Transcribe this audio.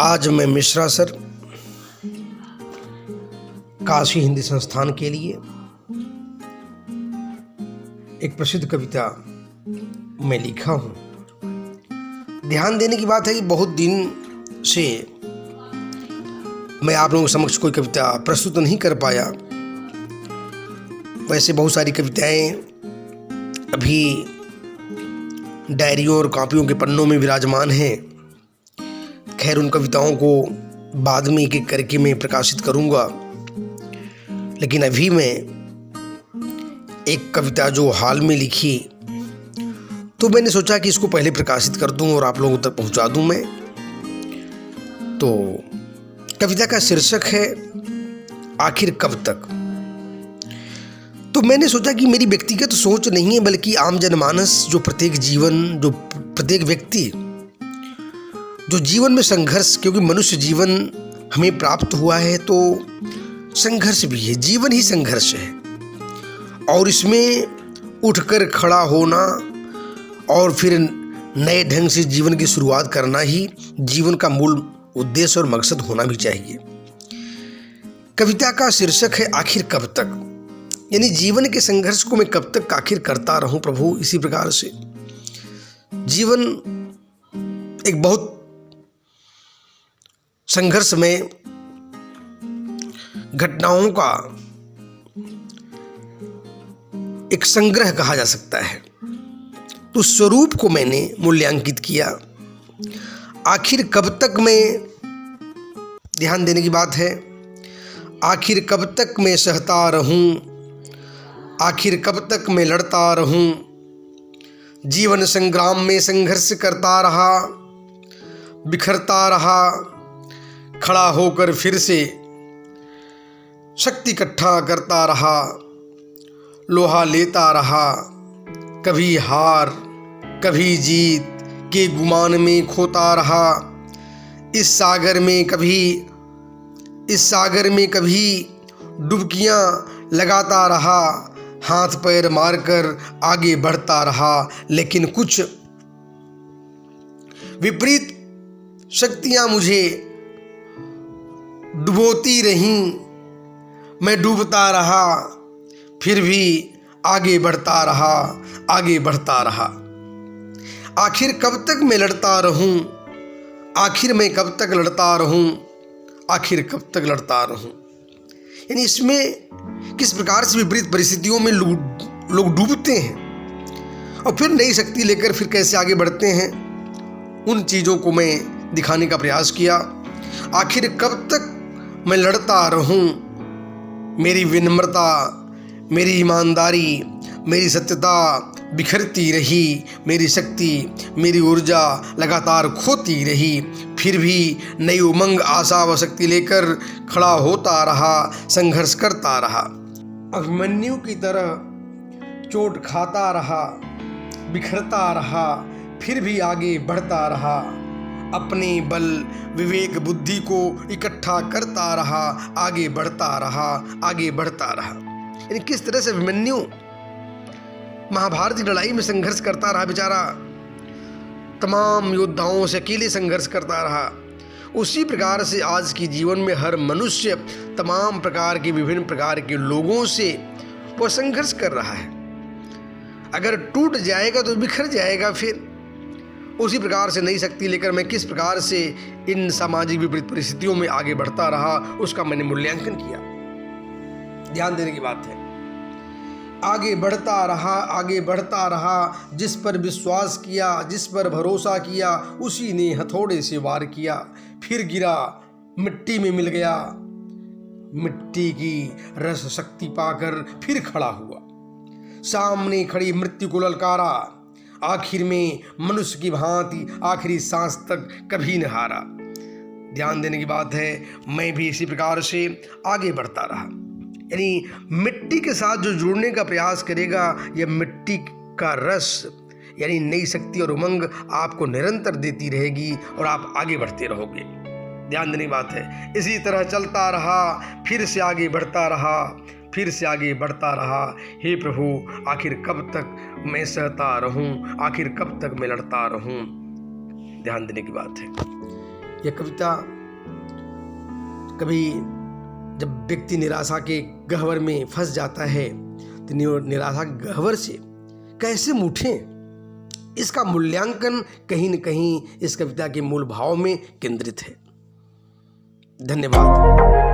आज मैं मिश्रा सर काशी हिंदी संस्थान के लिए एक प्रसिद्ध कविता मैं लिखा हूँ। ध्यान देने की बात है कि बहुत दिन से मैं आप लोगों के समक्ष कोई कविता प्रस्तुत नहीं कर पाया। वैसे बहुत सारी कविताएं अभी डायरियों और कॉपियों के पन्नों में विराजमान हैं। खैर, उन कविताओं को बाद में एक एक करके मैं प्रकाशित करूंगा, लेकिन अभी मैं एक कविता जो हाल में लिखी तो मैंने सोचा कि इसको पहले प्रकाशित कर दूं और आप लोगों तक पहुंचा दूं मैं। तो कविता का शीर्षक है आखिर कब तक। तो मैंने सोचा कि मेरी व्यक्तिगत सोच नहीं है, बल्कि आम जनमानस जो प्रत्येक व्यक्ति जो जीवन में संघर्ष, क्योंकि मनुष्य जीवन हमें प्राप्त हुआ है तो संघर्ष भी है, जीवन ही संघर्ष है। और इसमें उठकर खड़ा होना और फिर नए ढंग से जीवन की शुरुआत करना ही जीवन का मूल उद्देश्य और मकसद होना भी चाहिए। कविता का शीर्षक है आखिर कब तक, यानी जीवन के संघर्ष को मैं कब तक आखिर करता रहूं प्रभु। इसी प्रकार से जीवन एक बहुत संघर्ष में घटनाओं का एक संग्रह कहा जा सकता है। तो स्वरूप को मैंने मूल्यांकित किया। आखिर कब तक मैं, ध्यान देने की बात है, आखिर कब तक मैं सहता रहूं, आखिर कब तक मैं लड़ता रहूं। जीवन संग्राम में संघर्ष करता रहा, बिखरता रहा, खड़ा होकर फिर से शक्ति इकट्ठा करता रहा, लोहा लेता रहा। कभी हार कभी जीत के गुमान में खोता रहा। इस सागर में कभी डुबकियां लगाता रहा, हाथ पैर मारकर आगे बढ़ता रहा। लेकिन कुछ विपरीत शक्तियां मुझे डुबोती रहीं, मैं डूबता रहा, फिर भी आगे बढ़ता रहा, आगे बढ़ता रहा। आखिर कब तक मैं लड़ता रहूं, आखिर मैं कब तक लड़ता रहूं, आखिर कब तक लड़ता रहूं। यानी इसमें किस प्रकार से विपरीत परिस्थितियों में लोग डूबते हैं और फिर नई शक्ति लेकर फिर कैसे आगे बढ़ते हैं, उन चीज़ों को मैं दिखाने का प्रयास किया। आखिर कब तक मैं लड़ता रहूं, मेरी विनम्रता, मेरी ईमानदारी, मेरी सत्यता बिखरती रही, मेरी शक्ति, मेरी ऊर्जा लगातार खोती रही। फिर भी नई उमंग, आशा व शक्ति लेकर खड़ा होता रहा, संघर्ष करता रहा। अभिमन्यु की तरह चोट खाता रहा, बिखरता रहा, फिर भी आगे बढ़ता रहा। अपने बल, विवेक, बुद्धि को इकट्ठा करता रहा, आगे बढ़ता रहा, आगे बढ़ता रहा। यानी किस तरह से अभिमन्यु महाभारत की लड़ाई में संघर्ष करता रहा, बेचारा तमाम योद्धाओं से अकेले संघर्ष करता रहा। उसी प्रकार से आज के जीवन में हर मनुष्य तमाम प्रकार के, विभिन्न प्रकार के लोगों से वह संघर्ष कर रहा है। अगर टूट जाएगा तो बिखर जाएगा। फिर उसी प्रकार से नई शक्ति लेकर मैं किस प्रकार से इन सामाजिक विपरीत परिस्थितियों में आगे बढ़ता रहा, उसका मैंने मूल्यांकन किया। ध्यान देने की बात है, आगे बढ़ता रहा, आगे बढ़ता रहा। जिस पर विश्वास किया, जिस पर भरोसा किया, उसी ने हथौड़े से वार किया। फिर गिरा, मिट्टी में मिल गया, मिट्टी की रस शक्ति पाकर फिर खड़ा हुआ। सामने खड़ी मृत्यु को ललकारा, आखिर में मनुष्य की भांति आखिरी सांस तक कभी न हारा। ध्यान देने की बात है, मैं भी इसी प्रकार से आगे बढ़ता रहा। यानी मिट्टी के साथ जो जुड़ने का प्रयास करेगा, यह मिट्टी का रस यानी नई शक्ति और उमंग आपको निरंतर देती रहेगी और आप आगे बढ़ते रहोगे। ध्यान देने की बात है, इसी तरह चलता रहा, फिर से आगे बढ़ता रहा, फिर से आगे बढ़ता रहा। हे प्रभु, आखिर कब तक मैं सहता रहूं, आखिर कब तक मैं लड़ता रहूं। ध्यान देने की बात है, यह कविता कभी जब व्यक्ति निराशा के गह्वर में फंस जाता है तो निराशा के गह्वर से कैसे उठें, इसका मूल्यांकन कहीं न कहीं इस कविता के मूल भाव में केंद्रित है। धन्यवाद।